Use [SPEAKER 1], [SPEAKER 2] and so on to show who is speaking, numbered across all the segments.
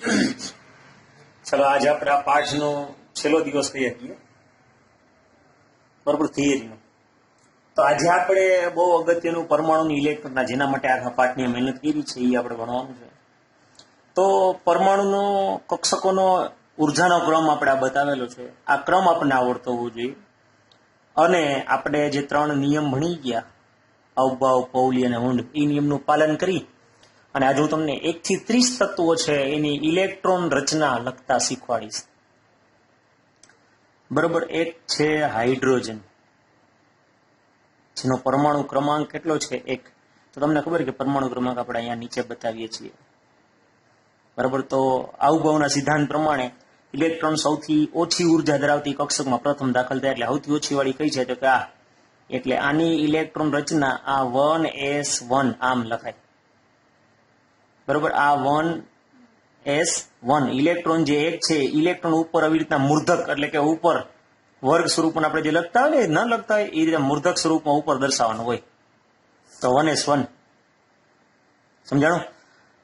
[SPEAKER 1] ચલો આજે આપણે આ પાઠનો છેલ્લો દિવસ કહી શકીએ, બરોબર, થિયરીનો. તો આજે આપણે બહુ અગત્યનું પરમાણુની ઇલેક્ટ્રોનના જેના માટે આખા પાઠની મહેનત કરી છે એ આપણે ભણવાનું છે. તો પરમાણુનો કક્ષકોનો ઉર્જાનો ક્રમ આપણે આ બતાવેલો છે. આ ક્રમ આપણને આવડતો હોવો જોઈએ. અને આપણે જે 3 નિયમ ભણી ગયા, અવભાવ, પૌલી અને વુન્ડ, એ નિયમનું પાલન કરી અને આજે હું તમને 1 થી 30 તત્વો છે એની ઇલેક્ટ્રોન રચના લખતા શીખવાડીશ. બરોબર. એક છે હાઇડ્રોજન, જેનો પરમાણુ ક્રમાંક કેટલો છે? 1. તો તમને ખબર કે પરમાણુ ક્રમાંક આપણે અહીંયા નીચે બતાવીએ છીએ, બરાબર. તો અવભાવના સિદ્ધાંત પ્રમાણે ઇલેક્ટ્રોન સૌથી ઓછી ઉર્જા ધરાવતી કક્ષકમાં પ્રથમ દાખલ થાય એટલે સૌથી ઓછી વાળી કઈ છે? તો કે આ. એટલે આની ઇલેક્ટ્રોન રચના આ 1s1 આમ લખાય, બરોબર. આ 1s1 ઇલેક્ટ્રોન જે 1 છે, ઇલેક્ટ્રોન ઉપર આવી રીતના મૂર્ધક એટલે કે ઉપર વર્ગ સ્વરૂપમાં આપણે જે લખતા હોય ને, ન લખતા હોય એ રીતે મૂર્ધક સ્વરૂપમાં ઉપર દર્શાવવાનું હોય. તો 1s1 સમજાણું.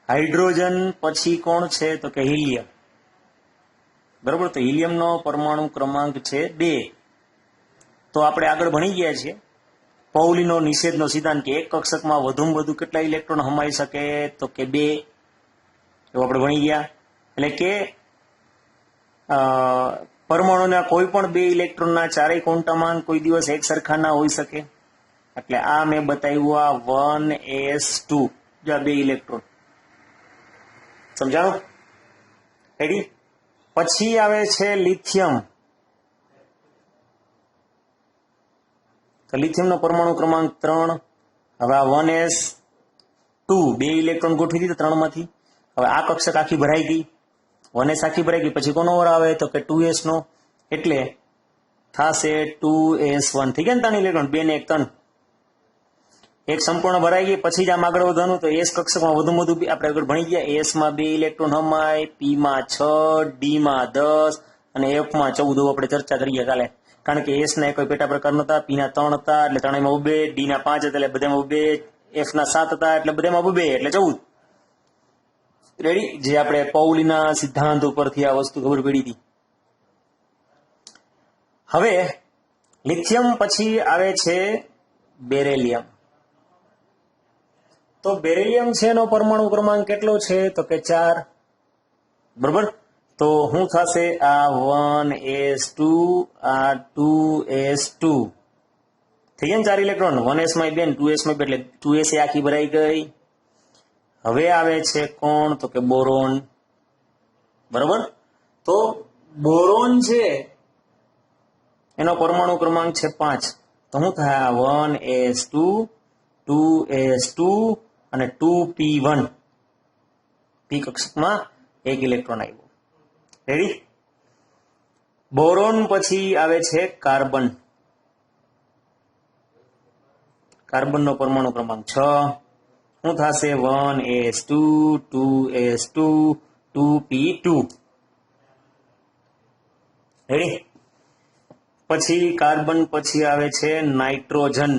[SPEAKER 1] હાઇડ્રોજન પછી કોણ છે? તો કે હિલિયમ, બરોબર. તો હિલિયમનો પરમાણુ ક્રમાંક છે 2. તો આપણે આગળ ભણી ગયા છીએ પૌલીનો નિષેધનો સિદ્ધાંત કે એક કક્ષકમાં વધુમાં વધુ કેટલા ઇલેક્ટ્રોન હમાઈ શકે? તો કે 2. એવું આપણે ભણી ગયા. એટલે કે પરમાણુના કોઈ પણ 2 ઇલેક્ટ્રોનના ચારેય ક્વોન્ટમાંક કોઈ દિવસ એક સરખા ના હોઈ શકે. એટલે આ મેં બતાવ્યું આ 1s2, જો 2 ઇલેક્ટ્રોન. સમજાણું? રેડી? પછી આવે છે લિથિયમ. તો લિથિયમનો પરમાણુ ક્રમાંક 3. હવે આ 1s2 2 ઇલેક્ટ્રોન ગોઠવી દીધા 3 માંથી. હવે આ કક્ષક આખી ભરાઈ ગઈ, 1s આખી ભરાઈ ગઈ. પછી કોનો ઓર આવે? તો કે 2s નો. એટલે થશે 2s1. થઈ ગયા ને 3 ઇલેક્ટ્રોન, 2 ને 1 3. એક સંપૂર્ણ ભરાઈ ગઈ. પછી જ આમ આગળ વધવાનું. તો એસ કક્ષકમાં વધુ આપણે આગળ ભણી ગયા. એસ માં 2 ઇલેક્ટ્રોન હમાય, પી માં 6, ડી માં 10 અને એફ માં 14. આપણે ચર્ચા કરીએ કાલે. કારણ કે એસ ના કોઈ પેટા પ્રકાર નતા, પી ના 3 હતા એટલે 3 માં 2, ડી ના 5 હતા એટલે બધામાં 2, એફ ના 7 હતા એટલે બધામાં 2 એટલે 14. રેડી? જે આપણે પૌલીના સિદ્ધાંત ઉપરથી આ વસ્તુ ખબર પડી હતી. હવે લિથિયમ પછી આવે છે બેરેલિયમ. તો બેરેલિયમ છે એનો પરમાણુ ક્રમાંક કેટલો છે? તો કે 4. બરોબર. તો શું થશે? આ 1s2, આ 2s2 થઈ ગયા ને 4 ઇલેક્ટ્રોન. 1s માં 2 2s માં 2 એટલે 2s એ આખી ભરાઈ ગઈ. હવે આવે છે કોણ? તો કે બોરોન. બરોબર. તો બોરોન છે એનો પરમાણુ ક્રમાંક છે 5. તો શું થાય? 1s2, 2s2 અને 2p1. પી કક્ષકમાં 1 ઇલેક્ટ્રોન આવ્યો. રેડી? બોરોન પછી આવે છે કાર્બન. કાર્બનનો પરમાણુ ક્રમાંક 6. શું થશે? 1s2, 2s2, 2p2. રેડી? પછી કાર્બન પછી આવે છે નાઇટ્રોજન.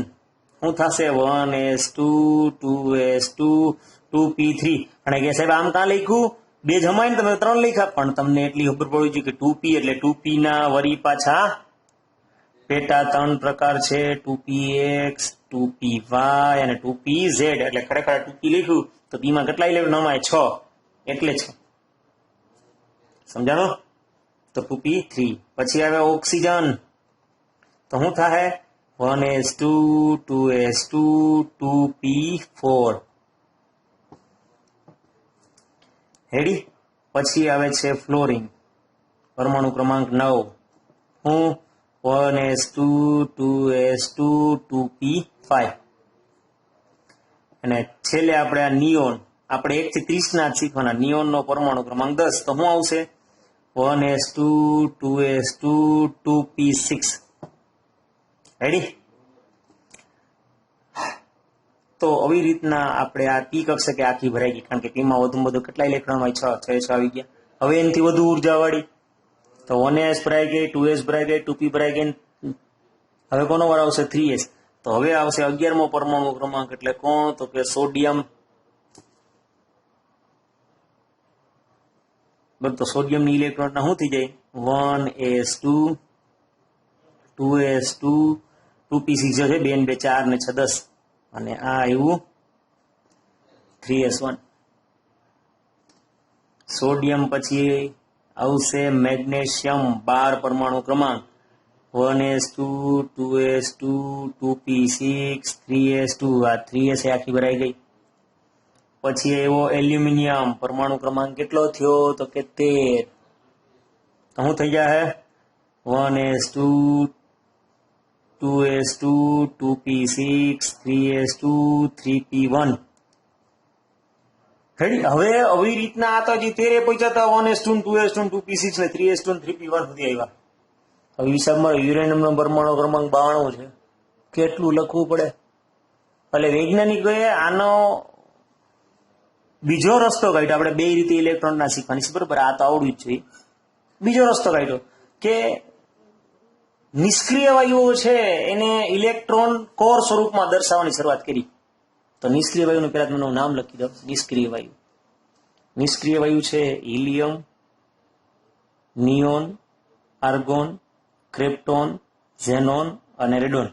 [SPEAKER 1] શું થશે? 1s2, 2s2, 2p3. અને કે સાહેબ આમ કાં લખ્યું? 2 જમાઈને તમે 3 લખ્યા. પણ તમને એટલી ખબર પડવી જોઈએ કે 2p એટલે 2p ના વરી પાછા પેટા 3 પ્રકાર છે, 2px, 2py અને 2pz. એટલે ખરેખર 2p લખ્યું તો p માં કેટલા ઇલેક્ટ્રોન હમાય? 6 એટલે 6. સમજાણો? તો 2p3. પછી આવે ઓક્સિજન. તો શું થાય? 1s2, 2s2, 2p4. રેડી? પછી આવે છે ફ્લોરિન, પરમાણુ ક્રમાંક 9. હું 1s2, 2s2, 2p5. અને છેલ્લે આપણે આ નિયોન, આપણે 1 થી 30 ના જ શીખવાના. નિયોનનો પરમાણુ ક્રમાંક 10. તો શું આવશે? 1s2, 2s2, 2p6. રેડી? તો આવી રીતના આપણે આ પી કક્ષકે આખી ભરાઈ ગઈ. કારણ કે પીમાં વધુમાં વધુ કેટલા ઇલેક્ટ્રોન હોય? 6 આવી ગયા. હવે એનાથી વધુ ઉર્જા વાળી તો 1s ભરાઈ ગઈ, 2s ભરાઈ ગઈ, 2p ભરાઈ ગઈ. હવે કોનો વાર આવશે? 3s. તો હવે આવશે 11મો પરમાણુ ક્રમાંક. એટલે કોણ? તો કે સોડિયમ. બરાબર. તો સોડિયમની ઇલેક્ટ્રોનના શું થઈ જાય? 1s2 2s2 2p6 છે, 2 ને 2 4 ને 6 10, અને આ આવ્યું 3s1. સોડિયમ પછી આવશે મેગ્નેશિયમ 12 પરમાણુ ક્રમાંક 1s2 2s2 2p6 3s2. આ 3s આખી ભરાઈ ગઈ. પછી એવો એલ્યુમિનિયમ પરમાણુ ક્રમાંક કેટલો થયો? તો કે 13. તો શું થઈ જાય? 1s2 2s2 2p6 3s2 3p1. હવે આવી રીતના આ તો જે 13 પહોંચ્યા હતા 1s2 2s2 2p6 ને 3s2 3p1 સુધી આવ્યા. હવે હિસાબમાં યુરેનિયમનો પરમાણુ ક્રમાંક 92 છે. કેટલું લખવું પડે? એટલે વૈજ્ઞાનિકોએ આનો બીજો રસ્તો કાઢ્યો. આપણે બે રીતે ઇલેક્ટ્રોનના શીખવાની છે, બરોબર? આ તો આવડવું જ જોઈએ. બીજો રસ્તો કાઢ્યો કે નિષ્ક્રિય વાયુઓ છે એને ઇલેક્ટ્રોન કોર સ્વરૂપમાં દર્શાવવાની શરૂઆત કરી. તો નિષ્ક્રિય વાયુનું પહેલા મને નામ લખી દો. નિષ્ક્રિય વાયુ છે helium, neon, argon, krypton, xenon અને રેડોન.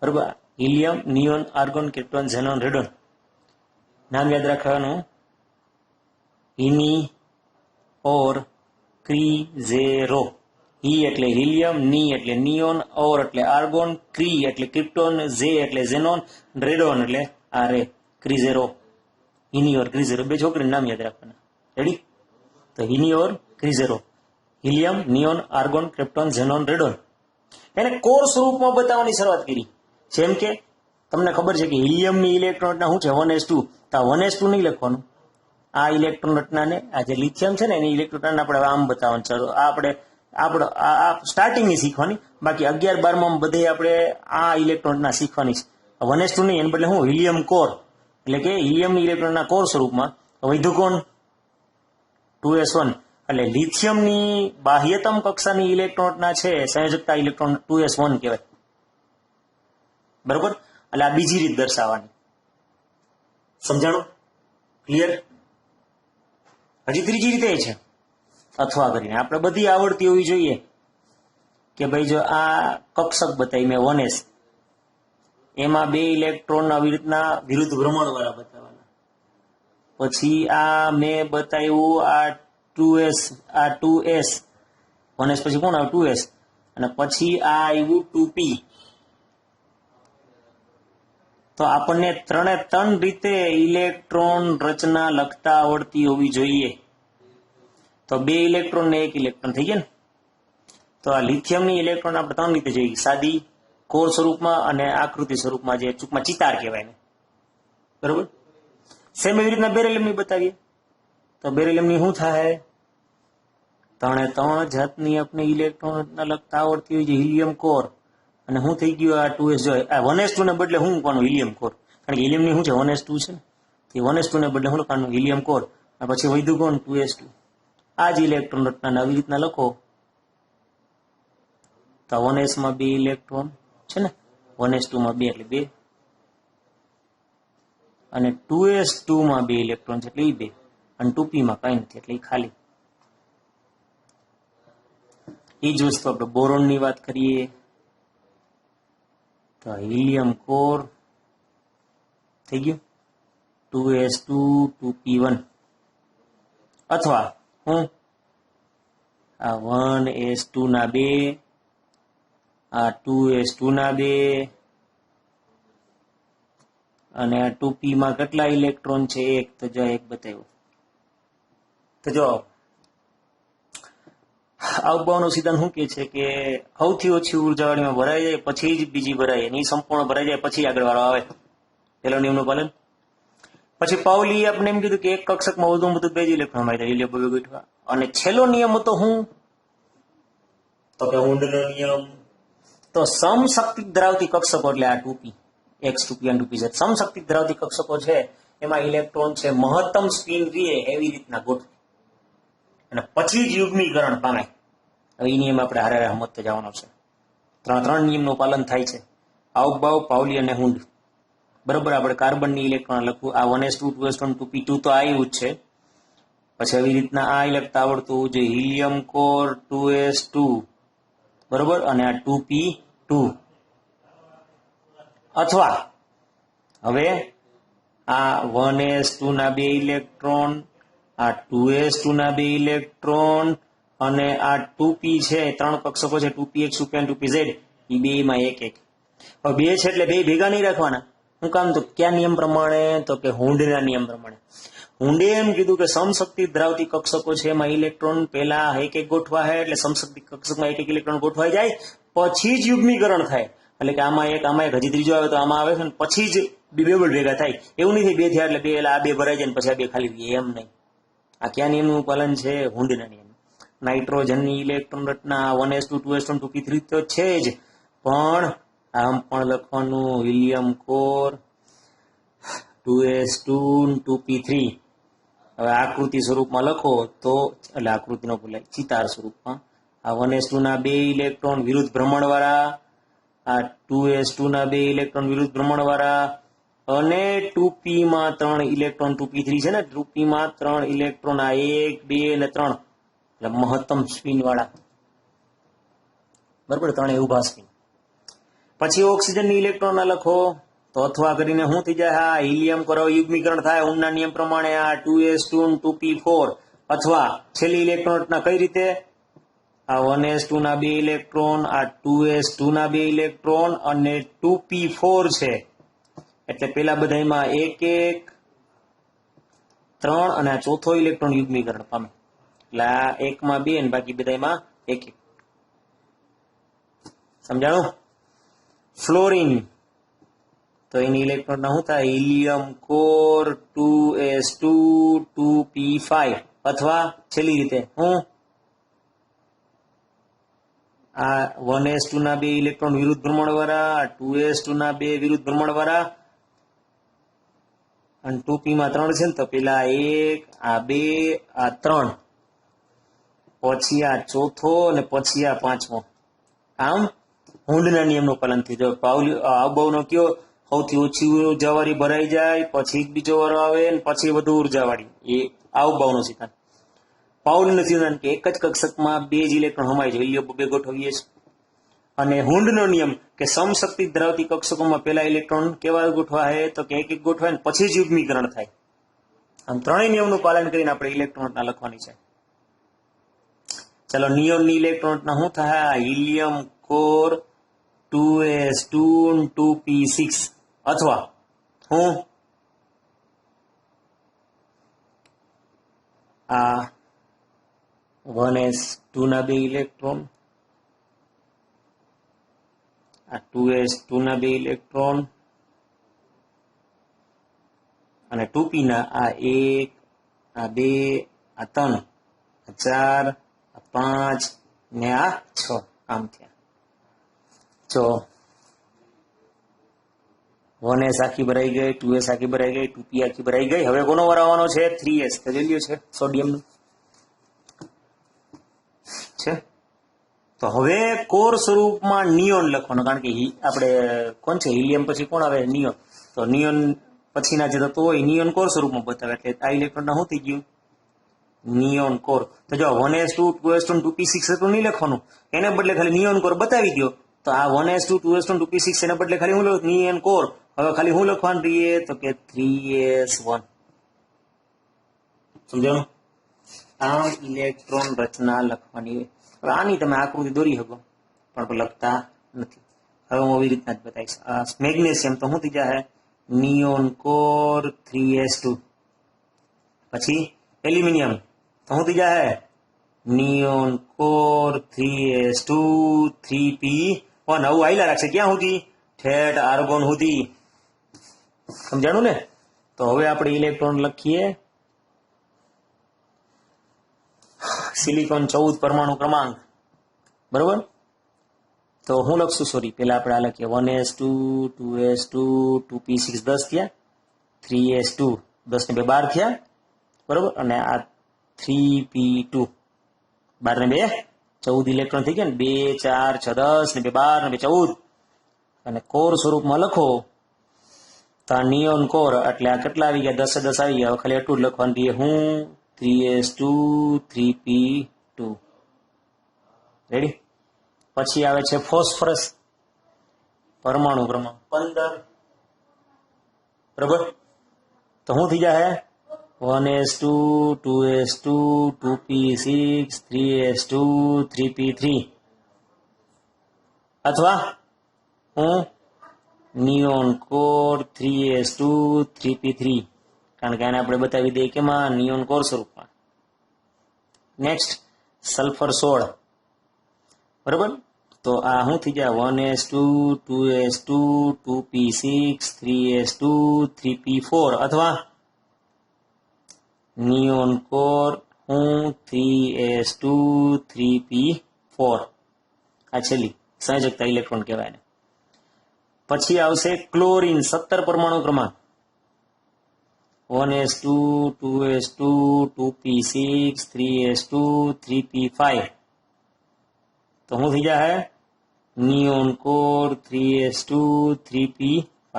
[SPEAKER 1] બરોબર? Helium, neon, argon, krypton, xenon, radon. નામ યાદ રાખવાનું. હિની ઓર ક્રીઝેરો. હી એટલે હિલિયમ, ની એટલે નિયોન, ઓર એટલે આર્ગોન, ક્રી એટલે ક્રિપ્ટોન, ઝે એટલે ઝેનોન, રેડોન એટલે આ રે ક્રીઝેરો. હિની ઓર ક્રીઝેરો. બે છોકરીનું નામ યાદ રાખવાના. રેડી? તો હિની ઓર ક્રીઝેરો. Helium, neon, argon, krypton, xenon, radon. એને કોર સ્વરૂપમાં બતાવવાની શરૂઆત કરી. જેમ કે તમને ખબર છે કે હિલિયમની ઇલેક્ટ્રોન રચના શું છે? 1s2. તો 1s2 નહીં લખવાનું. આ ઇલેક્ટ્રોન રચનાને, આ જે લિથિયમ છે ને એની ઇલેક્ટ્રોન આપણે આમ બતાવવાનું છે. આપણે આ સ્ટાર્ટિંગની શીખવાની. બાકી 11 12 બધે આપણે આ ઇલેક્ટ્રોન રચના શીખવાની છે. 1s2 નહીં, એને બદલે હું હિલિયમ કોર, એટલે કે હિલિયમની ઇલેક્ટ્રોનના કોર સ્વરૂપમાં. વધ્યું કોણ? 2s1. એટલે લિથિયમની બાહ્યતમ કક્ષાની ઇલેક્ટ્રોન રચના છે સંયોજકતા ઇલેક્ટ્રોન 2s1 કહેવાય. બરોબર? એટલે આ બીજી રીત દર્શાવવાની. સમજાણું? ક્લિયર? હજી ત્રીજી રીતે છે અથવા કરીને. આપણે બધી આવડતી હોવી જોઈએ કે ભાઈ જો આ કક્ષક બતાવી મેં 1s, એમાં 2 ઇલેક્ટ્રોન આવી રીતના વિરુદ્ધ ભ્રમણવાળા બતાવવાના. પછી આ મેં બતાવ્યું આ 2s, આ 2s 1s પછી કોણ આવ્યું? 2s. અને પછી આ આવ્યું 2p. તો આપણને 3 રીતે ઇલેક્ટ્રોન રચના લખતા આવડતી હોવી જોઈએ. તો 2 ઇલેક્ટ્રોન ને 1 ઇલેક્ટ્રોન થઈ ગયા ને. તો આ લિથિયમની ઇલેક્ટ્રોન આપણે 3 રીતે જોઈએ. સાદી, કોર સ્વરૂપમાં અને આકૃતિ સ્વરૂપમાં, જે ટૂંકમાં ચિતાર કહેવાય ને. બરોબર? સેમ એવી રીતના બેરિલિયમની બતાવીએ. તો બેરિલિયમની શું થાય? 3 જાતની આપણે ઇલેક્ટ્રોન રચના લખતા આવડતી હોય છે. Helium core. અને શું થઈ ગયું? આ 2s જો આ 1s2 ને બદલે શું મૂકવાનું? Helium core. કારણ કે હિલિયમની શું છે? 1s2 છે ને. તે 1s2 ને બદલે શું લખવાનું? Helium core. અને પછી વધ્યું કોણ? 2s2. આ જ ઇલેક્ટ્રોન રચનાને આવી રીતના લખો. તો 1s માં 2 ઇલેક્ટ્રોન છે ને, 1s2 માં 2 એટલે 2, અને 2s2 માં 2 ઇલેક્ટ્રોન છે એટલે 2, અને 2p માં કઈ નથી એટલે ખાલી. એ જ વસ્તુ આપણે બોરોનની વાત કરીએ તો હિલિયમ કોર થઈ ગયું 2s2 2p1, અથવા હું આ 1s2 ના 2, આ 2s2 ના 2, અને આ 2p માં કેટલા ઇલેક્ટ્રોન છે? 1. તો જો 1 બતાવ્યું. તો જો અવબાવનો સિદ્ધાંત શું કહે છે કે સૌથી ઓછી ઉર્જાવાળીમાં ભરાઈ જાય પછી જ બીજી ભરાય, એની સંપૂર્ણ ભરાઈ જાય પછી આગળ વાળો આવે. પેલો નિયમનું પાલન. પછી પાઉલી આપણે એમ કીધું કે એક કક્ષકમાં વધુ બધું 2 જ ઇલેક્ટ્રોન મારી હિલિયમ ગોઠવા. અને છેલ્લો નિયમ હતો હું તો કે હુન્ડનો નિયમ. તો સમશક્તિ ધરાવતી કક્ષકો એટલે આ 2p, x2p અને 2pz સમશક્તિ ધરાવતી કક્ષકો છે એમાં ઇલેક્ટ્રોન છે મહત્તમ સ્પિન રીએ એવી રીતના ગોઠવે અને પછી જ યુગ્મીકરણ પામે. હવે એ નિયમ આપણે હારે હમત જવાનો છે. 3 નિયમનું પાલન થાય છે. આઉગબાવ, પાઉલી અને હુન્ડ. બરોબર? આપણે કાર્બનની ઇલેક્ટ્રોન લખવું. આ 1s2 2s2 2p2 તો આવ્યું જ છે. પછી આવી રીતના આ લખતા આવડતું જે હિલિયમ કોર 2s2 બરોબર, અને આ 2p2, અથવા હવે આ 1s2 ના 2 ઇલેક્ટ્રોન, આ 2s2 ના 2 ઇલેક્ટ્રોન, અને આ 2p છે, 3 કક્ષકો છે 2px 2p અને 2pz, એ બે માં એક એક. હવે બે છે એટલે બે ભેગા નહીં રાખવાના. શું કામ? તો કયા નિયમ પ્રમાણે? તો કે હુન્ડના નિયમ પ્રમાણે. હુન્ડે એમ કીધું કે સમશક્તિ ધરાવતી કક્ષકો છે એમાં ઇલેક્ટ્રોન પહેલા એક એક ગોઠવા છે, એટલે સમશક્તિ કક્ષકમાં એક એક ઇલેક્ટ્રોન ગોઠવાઈ જાય, પછી જ યુગ્મીકરણ થાય. એટલે કે આમાં એક હજી ત્રીજો આવે તો આમાં આવે છે, પછી જ ડબલ ભેગા થાય. એવું નહીં બે થયા એટલે બે, એટલે આ બે ભરાઈ જાય ને પછી આ બે ખાલી, એમ નહીં. આ કયા નિયમનું પાલન છે? હુન્ડના નિયમ. નાઇટ્રોજનની ઇલેક્ટ્રોન રચના 1s2 2s2 2p3 તો છે જ, પણ આમ પણ લખવાનું હિલિયમ કોર 2s2 2p3. હવે આકૃતિ સ્વરૂપમાં લખો તો, એટલે આકૃતિ ન ભૂલાય, ચિતાર સ્વરૂપમાં આ 1s2 ના 2 ઇલેક્ટ્રોન વિરુદ્ધ ભ્રમણવાળા, આ 2s2 ના 2 ઇલેક્ટ્રોન વિરુદ્ધ ભ્રમણવાળા, અને 2p માં 3 ઇલેક્ટ્રોન, 2p3 છે ને, 2p માં 3 ઇલેક્ટ્રોન, આ 1 2 અને 3, એટલે મહત્તમ સ્પિન વાળા, બરોબર, 3 ઉભા સ્પિન. પછી ઓક્સિજનની ઇલેક્ટ્રોન લખો તો અથવા કરીને શું થઈ જાય? હા, હિલિયમ કરો યુગ્મીકરણ થાય ઊંડના નિયમ પ્રમાણે, આ 2s2 2p4, અથવા છેલ્લી ઇલેક્ટ્રોન રચના કઈ રીતે? આ 1s2 ના 2 ઇલેક્ટ્રોન, આ 2s2 ના 2 ઇલેક્ટ્રોન અને 2p4 છે, એટલે પેલા બધામાં એક એક 3 અને આ ચોથો ઇલેક્ટ્રોન યુગ્મીકરણ પામે, એટલે આ એકમાં 2 અને બાકી બધામાં એક એક. સમજાણું? ફ્લોરિન તો એની ઇલેક્ટ્રોન ના શું થાય? હિલિયમ કોર 2s2 2p5, અથવા છેલ્લી રીતે હું આ 1s2 ના 2 ઇલેક્ટ્રોન વિરુદ્ધ ભ્રમણવાળા, 2s2 ના 2 વિરુદ્ધ ભ્રમણવાળા, અને 2p માં 3 છે ને, તો પેલા 1 આ 2 આ 3, પછી આ ચોથો અને પછી આ પાંચમો. આમ હુન્ડના નિયમનું પાલન થઈ જાય. અવબવનો કયો સૌથી ઓછી ઉર્જાવાળી ભરાઈ જાય, પછી બીજો વારો આવે, પછી વધુ ઉર્જાવાળી, એ અવબવનો સિદ્ધાંત. પાઉલીનો સિદ્ધાંત કે એક જ કક્ષકમાં 2 જ ઇલેક્ટ્રોન સમાય છે, હિલિયમ 2 ગોઠવીએ છીએ. અને હુન્ડનો નિયમ કે સમશક્તિ ધરાવતી કક્ષકોમાં પહેલા ઇલેક્ટ્રોન કેવા ગોઠવા છે? તો કે એક એક ગોઠવાય ને પછી જ યુગ્મીકરણ થાય. આમ ત્રણેય નિયમનું પાલન કરીને આપણે ઇલેક્ટ્રોન રચના લખવાની છે. ચલો, નિયોનની ઇલેક્ટ્રોન રચના શું થાય? હિલિયમ કોર 2s2 2p6, અથવા હું આ 1s2 ના 2 ઇલેક્ટ્રોન, આ 2s2 ના 2 ઇલેક્ટ્રોન, અને 2p ના આ 1 આ 2 આ 3 આ 4 આ 5 ને આ 6, આમ થયા. જો 1s આખી ભરાઈ ગઈ, 2s આખી ભરાઈ ગઈ, 2p આખી ભરાઈ ગઈ. હવે કોનો વાર આવવાનો છે? 3s. તો જોઈ લ્યો છે સોડિયમનું છે. તો હવે કોર સ્વરૂપમાં નિયોન લખવાનો, કારણ કે આપણે કોણ છે? હિલિયમ પછી કોણ આવે? નિયોન. તો નિયોન પછીના જે તત્વો હોય નિયોન કોર સ્વરૂપમાં બતાવે, એટલે આ ઇલેક્ટ્રોન શું થઈ ગયું? Neon core. તો જો 1s2 2s2 2p6 એટલું નહીં લખવાનું, એને બદલે ખાલી નિયોન કોર બતાવી દો. તો આ 1s2 2s2 2p6 એને બદલે ખાલી શું લખું? Neon core. હવે ખાલી શું લખવાનું રહીએ? તો કે 3s1. સમજાણું? આ ઇલેક્ટ્રોન રચના લખવાની હોય. હવે આની તમે આકૃતિ દોરી શકો, પણ લખતા નથી. હવે હું આવી રીતના જ બતાવીશ. આ મેગ્નેશિયમ તો શું થઈ જાય? Neon core 3s2. પછી એલ્યુમિનિયમ તો શું થઈ જાય? Neon core 3s2 3p1. આવું આયલા રાખશે ક્યાં સુધી? ઠેઠ આર્ગોન સુધી. સમજાણું ને? તો હવે આપણે ઇલેક્ટ્રોન લખીએ. સિલિકોન 14 પરમાણુ ક્રમાંક, બરોબર. તો હું લખશું, સોરી, પેલા આપણે આ લખીએ 1s2 2s2 2p6 10 થયા, 3s2 10 ને 2 12 થયા, બરોબર. અને આ 3p2 12 ને 2 14 ઇલેક્ટ્રોન થઈ ગયા ને, 2 4 6 10 ને 2 12 ને 2 14. અને કોર સ્વરૂપમાં લખો તો આ નિયોન કોર, એટલે આ કેટલા આવી ગયા? 10 10 આવી ગયા. હવે ખાલી એટલું જ લખવાનું દઈએ. હું 3s2 3p2 રેડી. પછી આવે છે ફોસ્ફરસ, પરમાણુ ક્રમાંક 15, બરાબર. તો શું થઈ જાય? 1s2 2s2 2p6 3s2 3p3, અથવા હું નિયોન કોર 3s2 3p3, કારણ કે આને આપણે બતાવી દઈએ કેમાં? નિયોન કોર સ્વરૂપમાં. નેક્સ્ટ સલ્ફર 16, બરાબર. તો આ શું થઈ જાય? 1s2 2s2 2p6 3s2 3p4, અથવા નિયોન કોર હું 3s2 3p4. આ છેલ્લી સંયોજકતા ઇલેક્ટ્રોન કહેવાય ને. પછી આવશે ક્લોરીન 17 પરમાણુ ક્રમાંક, 1s2 2s2 2p6 3s2 3p5. તો શું થઈ જાય? Neon core 3s2 3p5.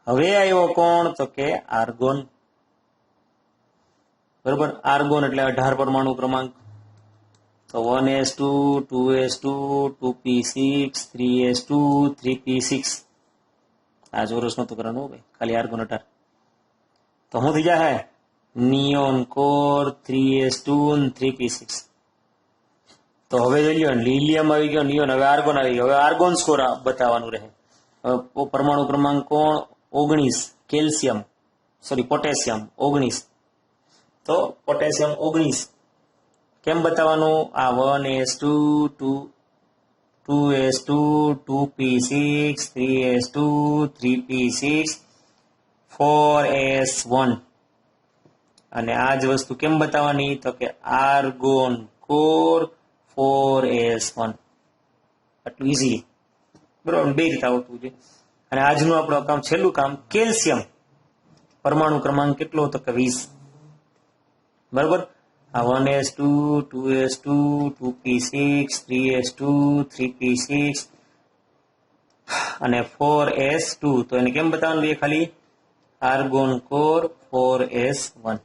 [SPEAKER 1] હવે આવ્યો કોણ? તો કે આર્ગોન, બરોબર. આર્ગોન એટલે 18 પરમાણુ ક્રમાંક. તો 1s2 2s2 2p6 3s2 3p6. આ ચોરસ નતું કરવાનું ભાઈ, ખાલી આર્ગોન 18. તો શું થઈ જાય? Neon core 3s2 3p6. તો હવે જોઈ લો, લિલિયમ આવી ગયો, નિયોન, હવે આર્ગોન આવી ગયો. હવે આર્ગોન સ્કોર બતાવવાનું રહે. પરમાણુ ક્રમાંક કોણ? 19. Calcium, sorry potassium 19. તો પોટેશિયમ 19 કેમ બતાવવાનું? આ 1s2 2s2 2p6 3s2 3p6 4s1. અને આ જ વસ્તુ કેમ બતાવવાની? તો કે આર્ગોન કોર 4s1. આટલું ઇઝીલી, બરોબર. બે રીતે આવતું છે. અને આજનું આપણું કામ, છેલ્લું કામ, કેલ્શિયમ પરમાણુ ક્રમાંક કેટલો? તો કે 20, બરોબર. આ 1s2 2s2 2p6 3s2 3p6 અને 4s2. તો એને કેમ બતાવવાનું? એ ખાલી આર્ગોન કોર 4s1.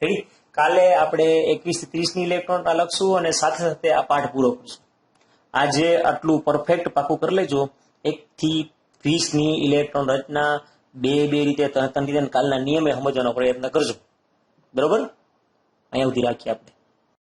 [SPEAKER 1] રેડી. કાલે આપણે 21 થી 30 ની ઇલેક્ટ્રોન લખશું અને સાથે સાથે આ પાઠ પૂરો કરશું. આજે આટલું પરફેક્ટ પાકું કરી લેજો. 1 થી 20 ની ઇલેક્ટ્રોન રચના બે રીતે, ત્રણ રીતે કાલના નિયમે સમજવાનો પ્રયત્ન કરજો, બરોબર. અહીંયા સુધી રાખીએ આપણે.